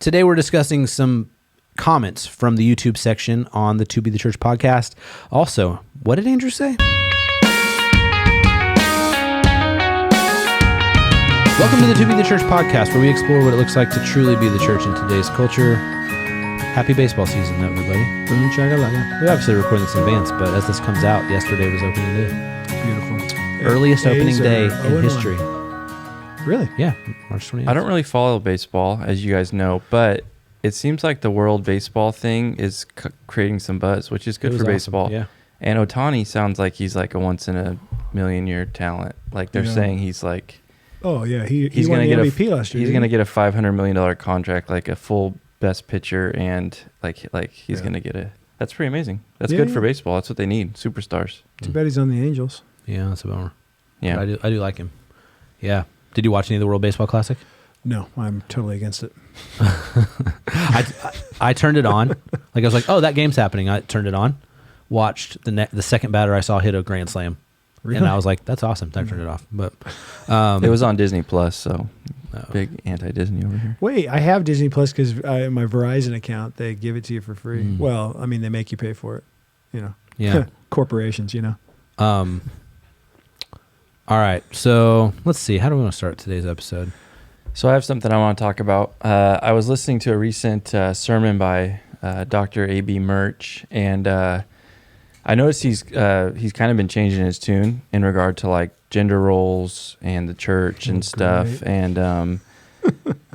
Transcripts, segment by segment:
Today we're discussing some comments from the YouTube section on the To Be the Church podcast. Also, what did Andrew say? Welcome to the To Be the Church podcast, where we explore what it looks like to truly be the church in today's culture. Happy baseball season, everybody. Boom, chagalaka. We're obviously recording this in advance, but as this comes out, yesterday was opening day. Beautiful. Earliest opening day in history. Really? Yeah, March 28th. I don't really follow baseball, as you guys know, but it seems like the World Baseball thing is creating some buzz, which is good for baseball. Yeah. And Ohtani sounds like he's like a once-in-a-million-year talent. Like they're saying he's like... Oh, yeah. He he's won going the to MVP last year. He's going to get a $500 million contract, like a full best pitcher, and like he's going to get a... That's pretty amazing. That's good for baseball. That's what they need, superstars. Too bad he's on the Angels. Yeah, that's a bummer. Yeah. But I do like him. Yeah. Did you watch any of the World Baseball Classic? No, I'm totally against it. I turned it on. Like I was like, oh, that game's happening. I turned it on, watched the second batter I saw hit a grand slam. Really? And I was like, that's awesome. Time to turn it off. But it was on Disney Plus, so big anti-Disney over here. Wait, I have Disney Plus because my Verizon account, they give it to you for free. Well, I mean, they make you pay for it, you know. Yeah. Corporations, you know. All right, so let's see. How do we want to start today's episode? So I have something I want to talk about. I was listening to a recent sermon by Dr. A.B. Murch, and I noticed he's kind of been changing his tune in regard to like gender roles and the church and stuff. Great. And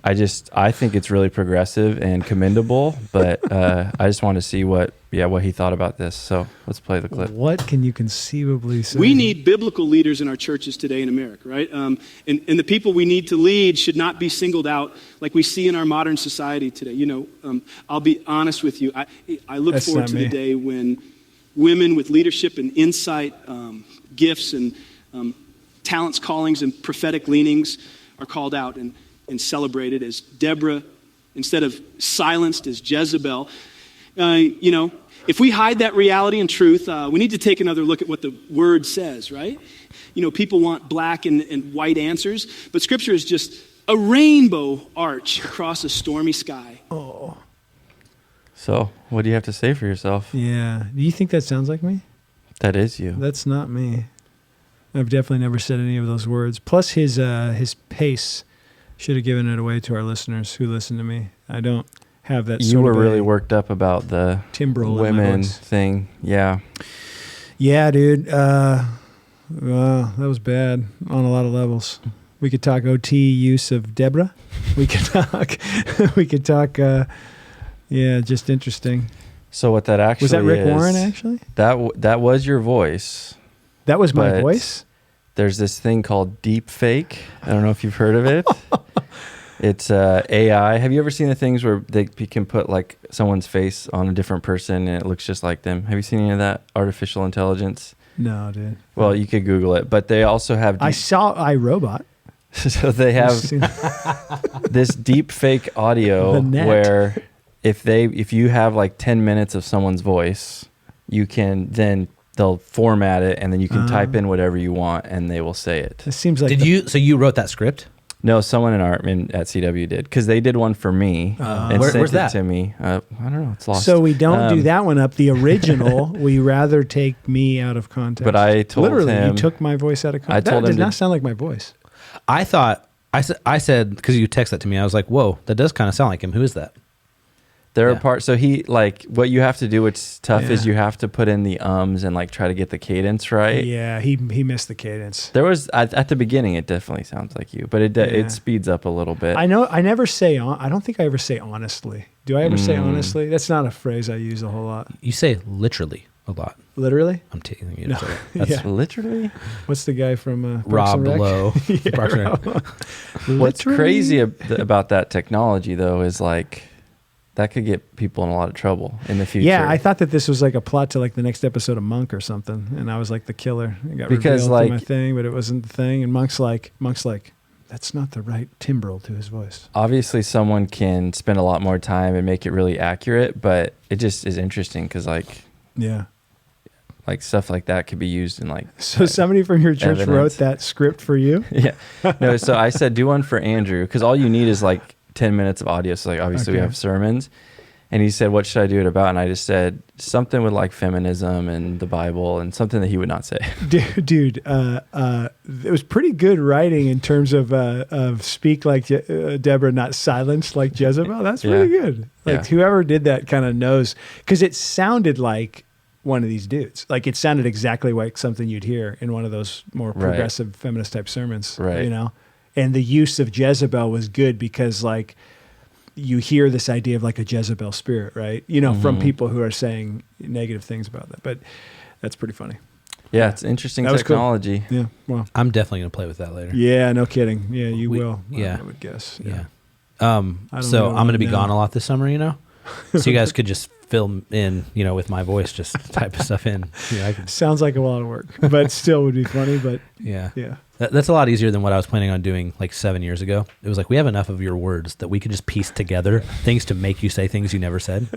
I think it's really progressive and commendable. But I just want to see what he thought about this. So let's play the clip. What can you conceivably say? We need biblical leaders in our churches today in America, right? And the people we need to lead should not be singled out like we see in our modern society today. You know, I'll be honest with you. I look forward to the day when women with leadership and insight, gifts and talents, callings, and prophetic leanings are called out and celebrated as Deborah, instead of silenced as Jezebel. You know, if we hide that reality and truth, we need to take another look at what the Word says, right? You know, people want black and white answers, but Scripture is just a rainbow arch across a stormy sky. Oh. So what do you have to say for yourself? Yeah. Do you think that sounds like me? That is you. That's not me. I've definitely never said any of those words. Plus his pace should have given it away to our listeners who listen to me. I don't have that You were really worked up about the timbrel women thing. Yeah. Yeah, dude. That was bad on a lot of levels. We could talk OT use of Deborah. We could talk, just interesting. So what that actually was that Rick Warren actually? That was your voice. That was my voice? There's this thing called deep fake. I don't know if you've heard of it. It's AI. Have you ever seen the things where they can put like someone's face on a different person and it looks just like them? Have you seen any of that artificial intelligence? No, dude. Well, you could Google it, but they also have... I saw iRobot. So they have this deep fake audio where if you have like 10 minutes of someone's voice, you can then... They'll format it, and then you can type in whatever you want, and they will say it. It seems like... So you wrote that script? No, someone at CW did, because they did one for me and where's sent it to me. I don't know. It's lost. So we don't do that one up. The original, we rather take me out of context. But I told Literally, him... you took my voice out of context. I told that him did not sound like my voice. I said, because you texted that to me, I was like, whoa, that does kind of sound like him. Who is that? There are parts, so he, like, what you have to do, what's tough is you have to put in the ums and, like, try to get the cadence right. Yeah, he missed the cadence. There was, at the beginning, it definitely sounds like you, but it speeds up a little bit. I know, I never say, I don't think I ever say honestly. Do I ever say honestly? That's not a phrase I use a whole lot. You say literally a lot. Literally? I'm taking you to say that. That's literally? What's the guy from Rob Lowe. What's crazy about that technology, though, is, like... That could get people in a lot of trouble in the future. Yeah, I thought that this was like a plot to like the next episode of Monk or something, and I was like the killer. It got revealed through my thing, but it wasn't the thing. And Monk's like, that's not the right timbrel to his voice. Obviously, someone can spend a lot more time and make it really accurate, but it just is interesting because, like, stuff like that could be used in like. So somebody from your church wrote that script for you? Yeah. No. So I said, do one for Andrew because all you need is like 10 minutes of audio. So like obviously we Okay. have sermons. And he said, what should I do it about? And I just said something with like feminism and the Bible and something that he would not say. Dude, it was pretty good writing in terms of speak like Deborah, not silence like Jezebel. That's pretty good. Like whoever did that kind of knows, because it sounded like one of these dudes. Like it sounded exactly like something you'd hear in one of those more progressive feminist type sermons, right? You know, and the use of Jezebel was good because like you hear this idea of like a Jezebel spirit, right? You know, from people who are saying negative things about that. But that's pretty funny. Yeah, it's interesting that technology. Cool. Yeah, well, I'm definitely gonna play with that later. Yeah, no kidding. Yeah, you will. Yeah, I would guess. Yeah. So I'm gonna be gone a lot this summer, you know. So you guys could just fill in, you know, with my voice, just type of stuff in. Yeah, I could. Sounds like a lot of work, but still would be funny. But yeah. Yeah. That's a lot easier than what I was planning on doing like 7 years ago. It was like, we have enough of your words that we could just piece together things to make you say things you never said.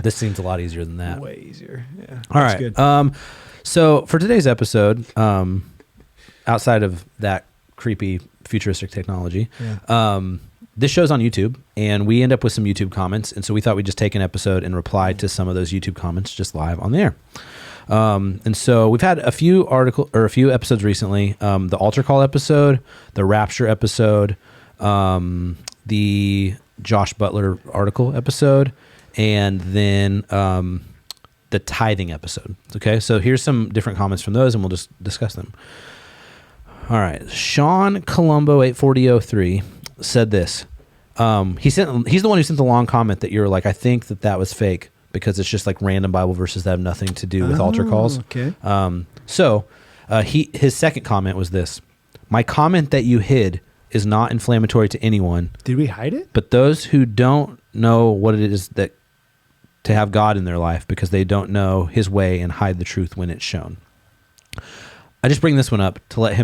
This seems a lot easier than that. Way easier. Yeah. All right. Good. So for today's episode, outside of that creepy futuristic technology, this show's on YouTube, and we end up with some YouTube comments. And so we thought we'd just take an episode and reply to some of those YouTube comments just live on the air. And so we've had a few episodes recently, the altar call episode, the rapture episode, the Josh Butler article episode, and then, the tithing episode. Okay. So here's some different comments from those and we'll just discuss them. All right. Sean Colombo 84003 said this. He's the one who sent the long comment that you're like, I think that was fake, because it's just like random Bible verses that have nothing to do with altar calls. Okay. His second comment was this: my comment that you hid is not inflammatory to anyone. Did we hide it? But those who don't know what it is that to have God in their life because they don't know his way and hide the truth when it's shown. I just bring this one up to let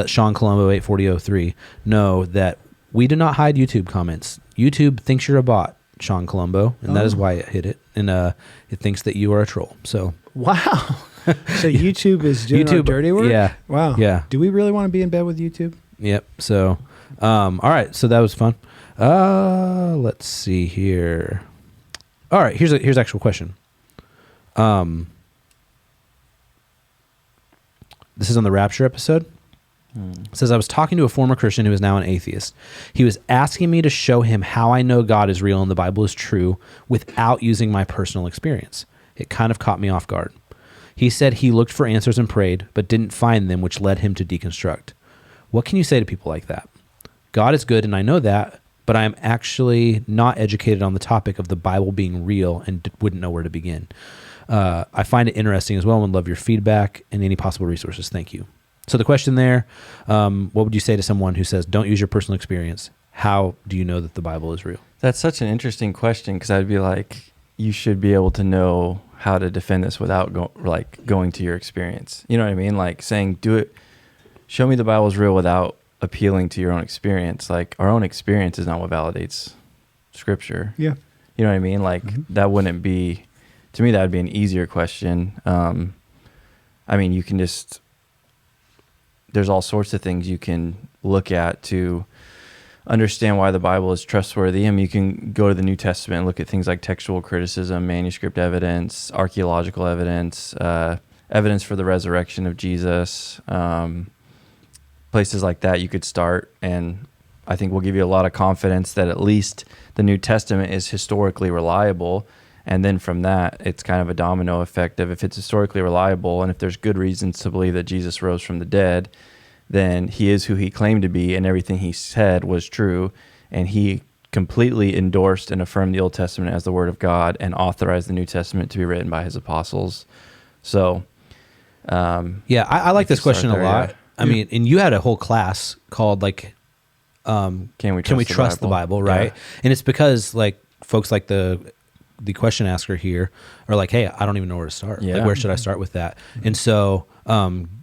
Sean Colombo 84003 know that we do not hide YouTube comments. YouTube thinks you're a bot, Sean Colombo, and that is why it hid it. And it thinks that you are a troll. So wow. So YouTube is doing our dirty work? Yeah. Wow. Yeah. Do we really want to be in bed with YouTube? Yep. So, all right. So that was fun. Let's see here. All right. Here's an actual question. This is on the Rapture episode. It says, I was talking to a former Christian who is now an atheist. He was asking me to show him how I know God is real and the Bible is true without using my personal experience. It kind of caught me off guard. He said he looked for answers and prayed, but didn't find them, which led him to deconstruct. What can you say to people like that? God is good, and I know that, but I am actually not educated on the topic of the Bible being real and wouldn't know where to begin. I find it interesting as well and would love your feedback and any possible resources. Thank you. So the question there, what would you say to someone who says, don't use your personal experience? How do you know that the Bible is real? That's such an interesting question, because I'd be like, you should be able to know how to defend this without going to your experience. You know what I mean? Like saying, do it, show me the Bible is real without appealing to your own experience. Like our own experience is not what validates Scripture. Yeah. You know what I mean? Like that wouldn't be, to me, that would be an easier question. I mean, you can just, there's all sorts of things you can look at to understand why the Bible is trustworthy. I mean, you can go to the New Testament and look at things like textual criticism, manuscript evidence, archaeological evidence, evidence for the resurrection of Jesus, places like that you could start. And I think will give you a lot of confidence that at least the New Testament is historically reliable. And then from that, it's kind of a domino effect of if it's historically reliable and if there's good reasons to believe that Jesus rose from the dead, then he is who he claimed to be and everything he said was true. And he completely endorsed and affirmed the Old Testament as the Word of God and authorized the New Testament to be written by his apostles. So, I like this question a lot. Yeah. I mean, and you had a whole class called like, Can we trust the Bible, right? Yeah. And it's because like folks like the question asker here are like, hey, I don't even know where to start. Yeah. Like, where should I start with that? And so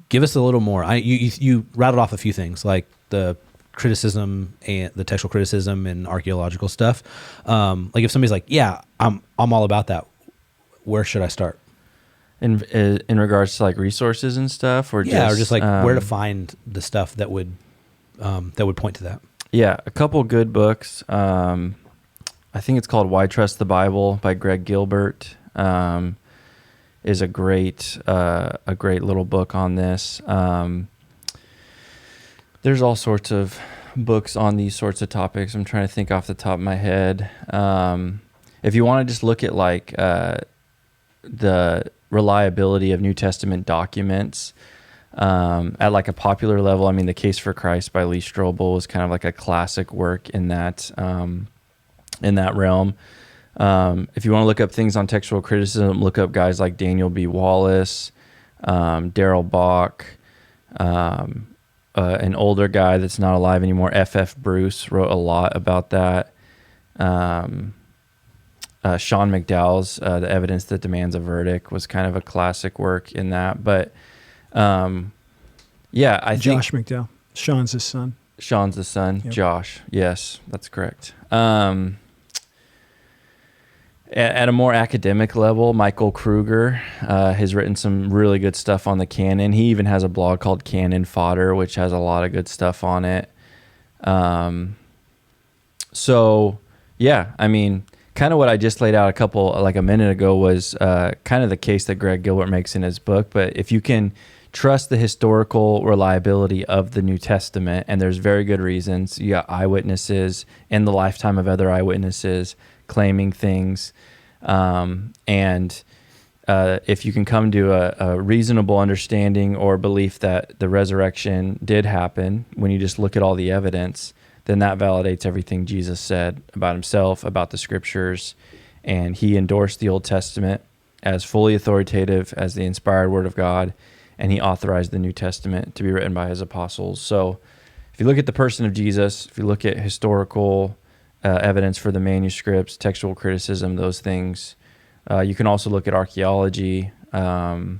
give us a little more. You rattled off a few things like the criticism and the textual criticism and archaeological stuff. Like if somebody's like, yeah, I'm all about that, where should I start? In regards to like resources and stuff, or just like where to find the stuff that would point to that. Yeah, a couple good books. I think it's called Why Trust the Bible by Greg Gilbert. Is a great little book on this. There's all sorts of books on these sorts of topics. I'm trying to think off the top of my head. If you want to just look at like the reliability of New Testament documents at like a popular level, I mean, The Case for Christ by Lee Strobel is kind of like a classic work in that realm. If you want to look up things on textual criticism, look up guys like Daniel B. Wallace, Darrell Bock, an older guy that's not alive anymore, F.F. Bruce, wrote a lot about that. Sean McDowell's The Evidence That Demands a Verdict was kind of a classic work in that. But yeah, I think Josh McDowell. Sean's his son. Sean's the son. Yep. Josh. Yes, that's correct. At a more academic level, Michael Kruger has written some really good stuff on the canon. He even has a blog called Canon Fodder, which has a lot of good stuff on it. So, yeah, I mean, kind of what I just laid out a minute ago was kind of the case that Greg Gilbert makes in his book. But if you can trust the historical reliability of the New Testament, and there's very good reasons. You got eyewitnesses and the lifetime of other eyewitnesses claiming things. And if you can come to a reasonable understanding or belief that the resurrection did happen when you just look at all the evidence, then that validates everything Jesus said about himself, about the scriptures. And he endorsed the Old Testament as fully authoritative as the inspired word of God. And he authorized the New Testament to be written by his apostles. So if you look at the person of Jesus, if you look at historical evidence for the manuscripts, textual criticism, those things, you can also look at archaeology. So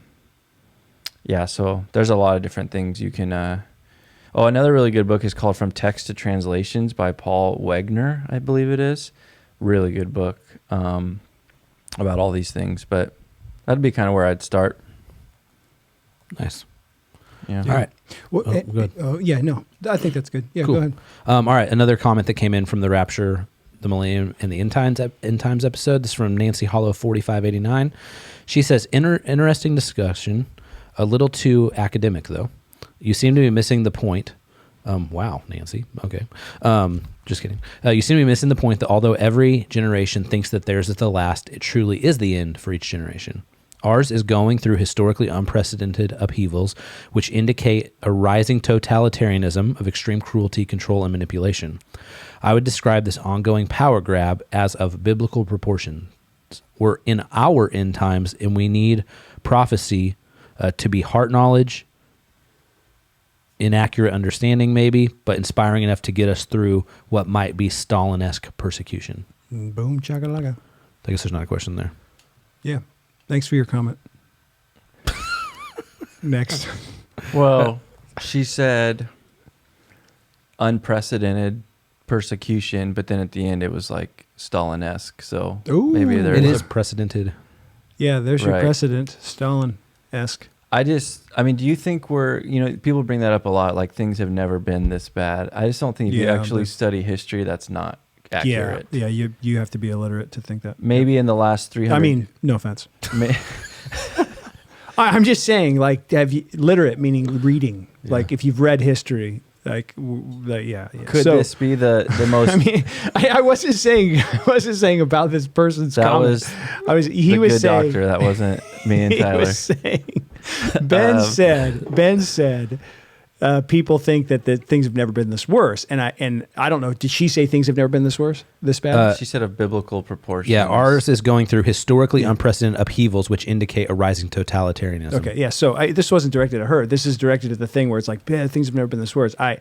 there's a lot of different things you can... another really good book is called From Text to Translations by Paul Wegner, I believe it is. Really good book about all these things. But that'd be kind of where I'd start. Nice. Yeah. All right. Well, good. No, I think that's good. Yeah, Cool. go ahead. All right. Another comment that came in from the Rapture, the Millennium, and the End Times episode. This is from Nancy Hollow 4589. She says, interesting discussion. A little too academic, though. You seem to be missing the point. Wow, Nancy. Okay. Just kidding. You seem to be missing the point that although every generation thinks that theirs is the last, it truly is the end for each generation. Ours is going through historically unprecedented upheavals, which indicate a rising totalitarianism of extreme cruelty, control, and manipulation. I would describe this ongoing power grab as of biblical proportions. We're in our end times, and we need prophecy to be heart knowledge, inaccurate understanding maybe, but inspiring enough to get us through what might be Stalin-esque persecution. Boom, chakalaka. I guess there's not a question there. Yeah. Thanks for your comment. Next. Well, she said unprecedented persecution, but then at the end it was like Stalin-esque. So Ooh. maybe there It was is precedented. Yeah, there's your Right. precedent. Stalin-esque. do you think people bring that up a lot, like things have never been this bad. I just don't think if you Yeah, actually but- study history, that's not accurate. Yeah, you have to be illiterate to think that. Maybe in the last 300... I mean, no offense. may- I'm just saying, like, have you literate meaning reading? Yeah. Like, if you've read history, yeah. could So, this be the most... I mean, I wasn't saying about this person's that comment. was He the was good saying, doctor. That wasn't me and he Tyler. was saying, Ben said, people think that things have never been this worse, and I don't know. Did she say things have never been this bad? She said of biblical proportions. Yeah, ours is going through historically unprecedented upheavals, which indicate a rising totalitarianism. Okay, yeah. So this wasn't directed at her. This is directed at the thing where it's like, things have never been this worse. I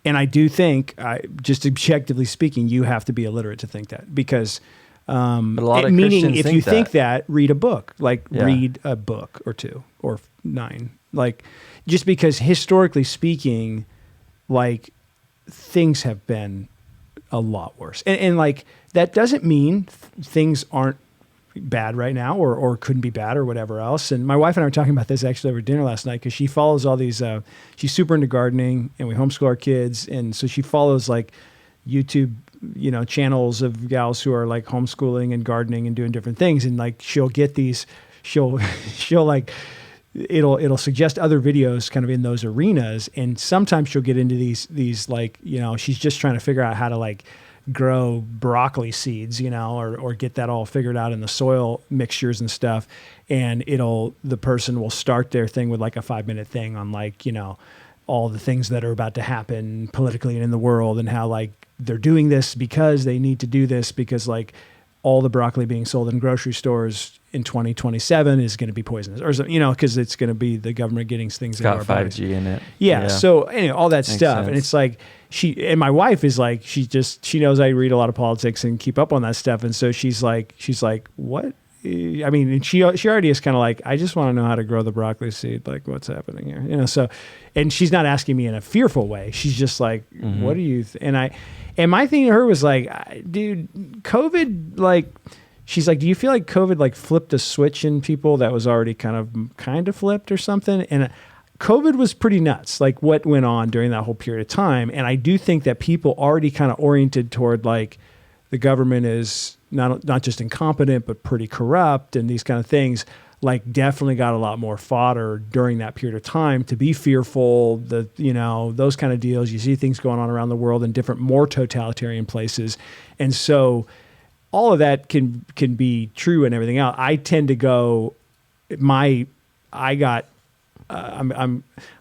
do think, just objectively speaking, you have to be illiterate to think that, because But a lot of meaning Christians if you think that, read a book, read a book or two or 9, just because historically speaking, things have been a lot worse, and that doesn't mean things aren't bad right now or couldn't be bad or whatever else. And my wife and I were talking about this actually over dinner last night because she follows all these, she's super into gardening and we homeschool our kids. And so she follows like YouTube, channels of gals who are like homeschooling and gardening and doing different things. And like, she'll get these, she'll like, it'll suggest other videos kind of in those arenas. And sometimes she'll get into these like, she's just trying to figure out how to like grow broccoli seeds, or get that all figured out in the soil mixtures and stuff. And the person will start their thing with like a 5-minute thing on like, all the things that are about to happen politically and in the world and how like they're doing this because they need to do this because like all the broccoli being sold in grocery stores in 2027 is going to be poisonous or, because it's going to be the government getting things into our bodies. 5G in it. Yeah. So anyway, all that stuff. Sense. And it's like my wife is like, she knows I read a lot of politics and keep up on that stuff. And so she's like, what? I mean, and she already is kind of like, I just want to know how to grow the broccoli seed. Like what's happening here, so, and she's not asking me in a fearful way. She's just like, what do you, and my thing to her was like, dude, COVID, like, she's like, do you feel like COVID like flipped a switch in people that was already kind of flipped or something? And COVID was pretty nuts, like what went on during that whole period of time. And I do think that people already kind of oriented toward like the government is not just incompetent, but pretty corrupt and these kind of things, like definitely got a lot more fodder during that period of time to be fearful, those kind of deals. You see things going on around the world in different, more totalitarian places. And so all of that can be true and everything else. I tend to go, I'm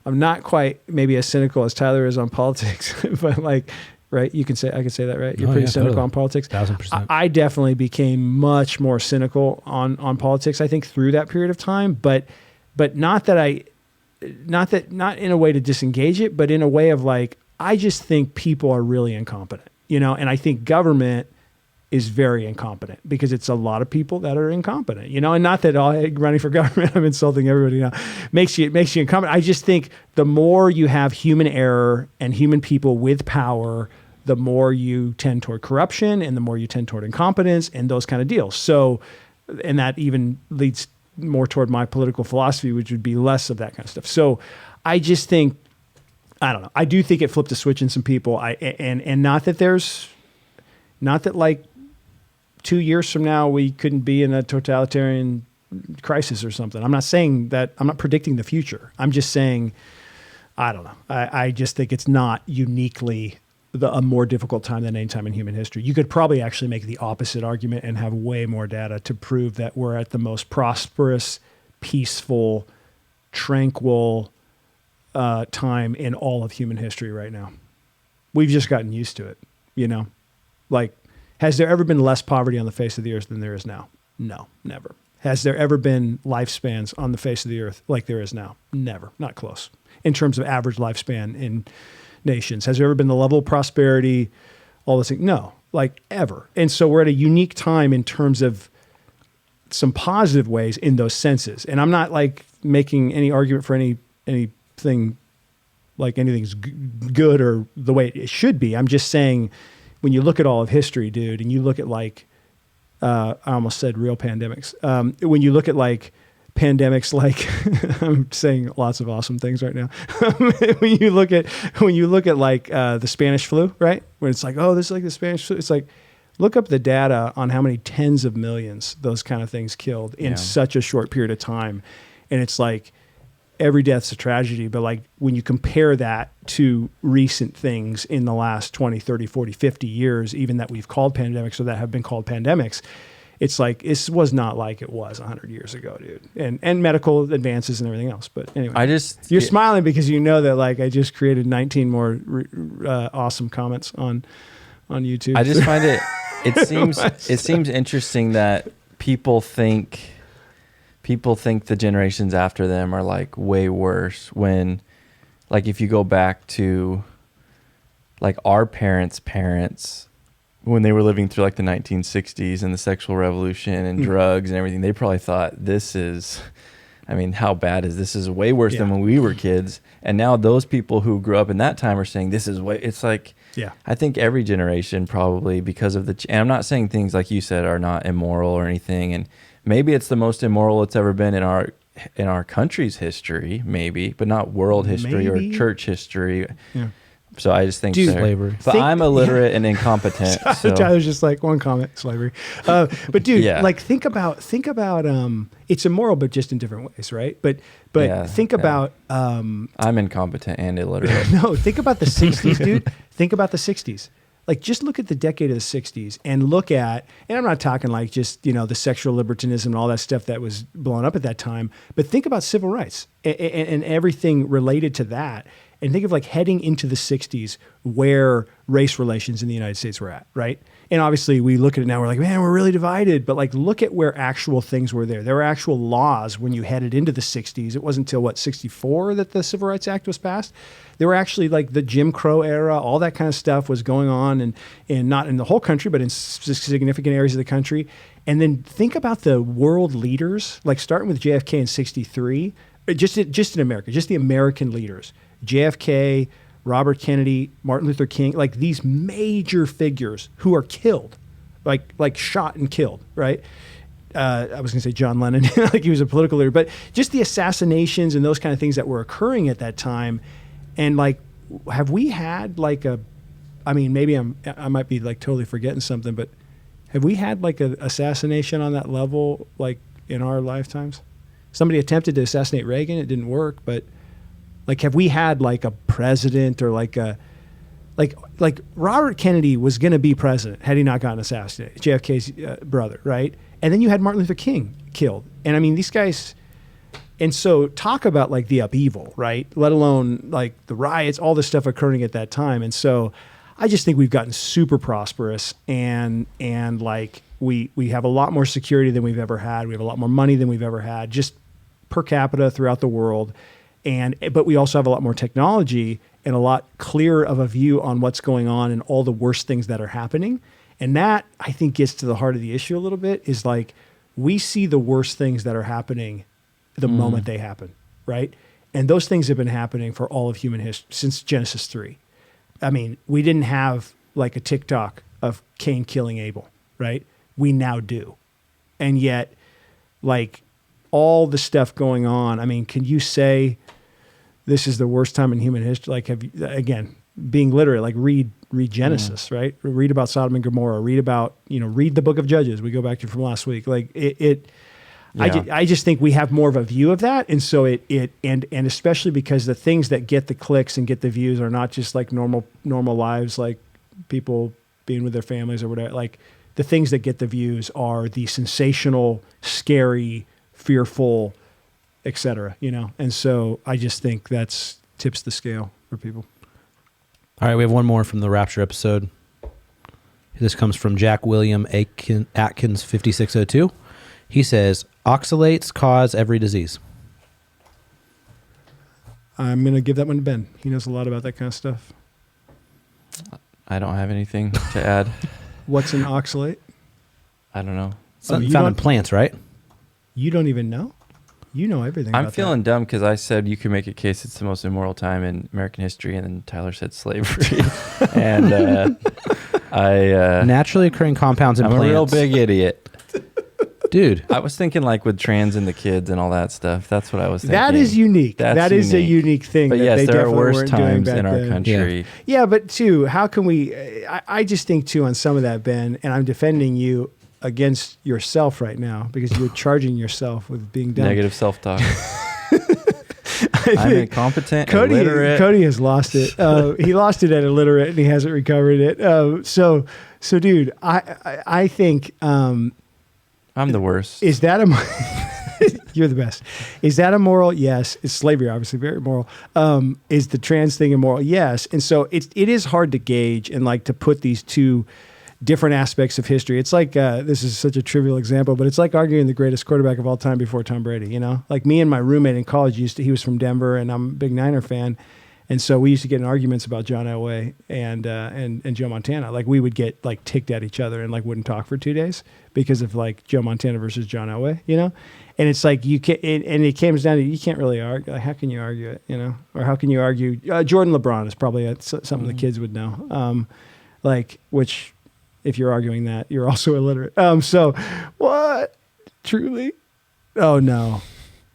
not quite maybe as cynical as Tyler is on politics, but like, right? I can say that, right? You're pretty cynical on politics. 1000%. I definitely became much more cynical on politics, I think, through that period of time, but not in a way to disengage it, but in a way of like, I just think people are really incompetent, and I think government is very incompetent because it's a lot of people that are incompetent, and not that running for government, I'm insulting everybody makes you incompetent. I just think the more you have human error and human people with power, the more you tend toward corruption and the more you tend toward incompetence and those kind of deals. So, and that even leads more toward my political philosophy, which would be less of that kind of stuff. So I just think, I don't know. I do think it flipped a switch in some people. And not that like 2 years from now, we couldn't be in a totalitarian crisis or something. I'm not saying that, I'm not predicting the future. I'm just saying, I don't know. I just think it's not uniquely a more difficult time than any time in human history. You could probably actually make the opposite argument and have way more data to prove that we're at the most prosperous, peaceful, tranquil time in all of human history right now. We've just gotten used to it, Like, has there ever been less poverty on the face of the earth than there is now? No, never. Has there ever been lifespans on the face of the earth like there is now? Never, not close. In terms of average lifespan in nations, has there ever been the level of prosperity, all this thing? No, like ever. And so we're at a unique time in terms of some positive ways in those senses. And I'm not like making any argument for anything like anything's good or the way it should be. I'm just saying when you look at all of history, dude, and you look at like, I almost said real pandemics. When you look at like pandemics, like I'm saying lots of awesome things right now. when you look at like the Spanish flu, right? When it's like, oh, this is like the Spanish flu. It's like, look up the data on how many tens of millions those kind of things killed in such a short period of time. And it's like every death's a tragedy. But like when you compare that to recent things in the last 20, 30, 40, 50 years, even that we've called pandemics or that have been called pandemics, it's like, this was not like it was 100 years ago, dude. And medical advances and everything else. But anyway, you're smiling because you know that like I just created 19 more awesome comments on YouTube. I just find it seems interesting that people think the generations after them are like way worse when, like, if you go back to like our parents' when they were living through like the 1960s and the sexual revolution and drugs and everything, they probably thought how bad is this? Is way worse than when we were kids. And now those people who grew up in that time are saying this is way, it's like, Yeah. I think every generation probably, because of and I'm not saying things like you said are not immoral or anything, and maybe it's the most immoral it's ever been in our country's history, maybe, but not world history or church history. Yeah. So I just think slavery. But I'm illiterate and incompetent. So. Tyler's just like, one comment, slavery. But dude, like think about it's immoral, but just in different ways, right? But think about I'm incompetent and illiterate. No, think about the 60s, dude. Think about the 60s. Like, just look at the decade of the 60s and look at, and I'm not talking like just, the sexual libertinism and all that stuff that was blown up at that time, but think about civil rights and everything related to that. And think of like heading into the 60s where race relations in the United States were at, right? And obviously we look at it now, we're like, man, we're really divided. But like, look at where actual things were there. There were actual laws when you headed into the 60s. It wasn't until 64 that the Civil Rights Act was passed. There were actually like the Jim Crow era, all that kind of stuff was going on, and not in the whole country, but in significant areas of the country. And then think about the world leaders, like starting with JFK in 63, just in America, just the American leaders. JFK, Robert Kennedy, Martin Luther King, like these major figures who are killed, like shot and killed, right? I was going to say John Lennon, like he was a political leader, but just the assassinations and those kind of things that were occurring at that time. And like, have we had like maybe I might be like totally forgetting something, but have we had like an assassination on that level, like in our lifetimes? Somebody attempted to assassinate Reagan. It didn't work, but like, have we had like a president or like Robert Kennedy was going to be president had he not gotten assassinated, JFK's brother, right? And then you had Martin Luther King killed. And I mean, these guys, and so talk about like the upheaval, right? Let alone like the riots, all this stuff occurring at that time. And so I just think we've gotten super prosperous and like we have a lot more security than we've ever had. We have a lot more money than we've ever had, just per capita throughout the world. But we also have a lot more technology and a lot clearer of a view on what's going on and all the worst things that are happening. And that, I think, gets to the heart of the issue a little bit, is like we see the worst things that are happening the moment they happen, right? And those things have been happening for all of human history since Genesis 3. I mean, we didn't have like a TikTok of Cain killing Abel, right? We now do. And yet, like all the stuff going on, I mean, can you say this is the worst time in human history? Like, again, being literate, like read Genesis, right? Read about Sodom and Gomorrah. Read about, read the book of Judges. We go back to from last week. Like I just think we have more of a view of that. And so and especially because the things that get the clicks and get the views are not just like normal lives, like people being with their families or whatever. Like the things that get the views are the sensational, scary, fearful, et cetera, And so I just think that's tips the scale for people. All right, we have one more from the Rapture episode. This comes from Jack William Atkins 5602. He says, oxalates cause every disease. I'm going to give that one to Ben. He knows a lot about that kind of stuff. I don't have anything to add. What's an oxalate? I don't know. Something found in plants, right? You don't even know? You know everything about I'm feeling dumb because I said you could make a case it's the most immoral time in American history, and then Tyler said slavery. And naturally occurring compounds in I'm plants. a real big idiot. Dude. I was thinking like with trans and the kids and all that stuff. That's what I was thinking. That is unique. That is a unique thing. But that yes, they there are definitely worse weren't doing times back in our then. country. Yeah, but too, how can we, I just think too on some of that, Ben, and I'm defending you against yourself right now because you're charging yourself with being dumb. Negative self-talk. I'm incompetent, illiterate. Cody has lost it. He lost it at illiterate and he hasn't recovered it. So dude, I think... I'm the worst. Is that you're the best. Is that immoral? Yes. Is slavery obviously very immoral? Is the trans thing immoral? Yes. And so it is hard to gauge and like to put these two different aspects of history. It's like, this is such a trivial example, but it's like arguing the greatest quarterback of all time before Tom Brady, Like me and my roommate in college he was from Denver and I'm a big Niner fan. And so we used to get in arguments about John Elway and Joe Montana. Like we would get like ticked at each other and like wouldn't talk for 2 days because of like Joe Montana versus John Elway, you know? And it's like you can't, and it comes down to you can't really argue. Like, how can you argue it, you know? Or how can you argue? Jordan LeBron is probably something the kids would know. Like, which if you're arguing that, you're also illiterate. So what? Truly? Oh no.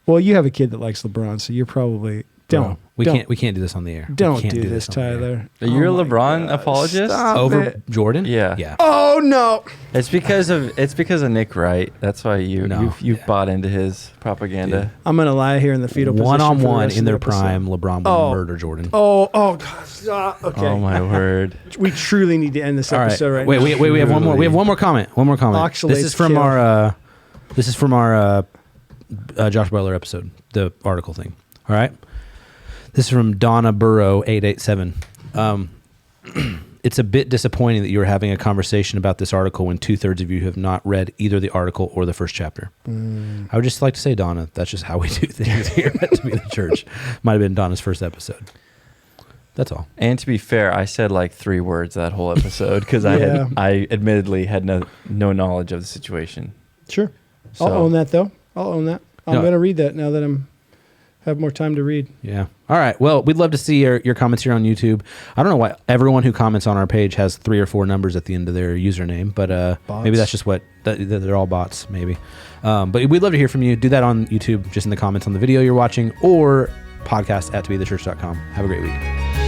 Well, you have a kid that likes LeBron, so you're probably don't. We can't do this on the air. Don't do this, Tyler. Are you a LeBron apologist? Over Jordan? Yeah. Oh no. It's because of Nick Wright. That's why you've bought into his propaganda. Dude. I'm gonna lie here in the fetal position. One-on-one in their prime, LeBron will murder Jordan. Oh God. Stop. Okay. Oh my word. We truly need to end this episode right now. Wait. We have one more. We have one more comment. This is from our Josh Butler episode, the article thing. All right. This is from Donna Burrow 887. It's a bit disappointing that you are having a conversation about this article when 2/3 of you have not read either the article or the first chapter. I would just like to say, Donna, that's just how we do things here at To Be the Church. Might have been Donna's first episode. That's all. And to be fair, I said like 3 words that whole episode because I admittedly had no knowledge of the situation. Sure. So, I'll own that though. I'm going to read that now that have more time to read. Yeah. All right. Well, we'd love to see your comments here on YouTube. I don't know why everyone who comments on our page has 3 or 4 numbers at the end of their username, but maybe that's just they're all bots, maybe. But we'd love to hear from you. Do that on YouTube, just in the comments on the video you're watching, or podcast at tobethechurch.com. Have a great week.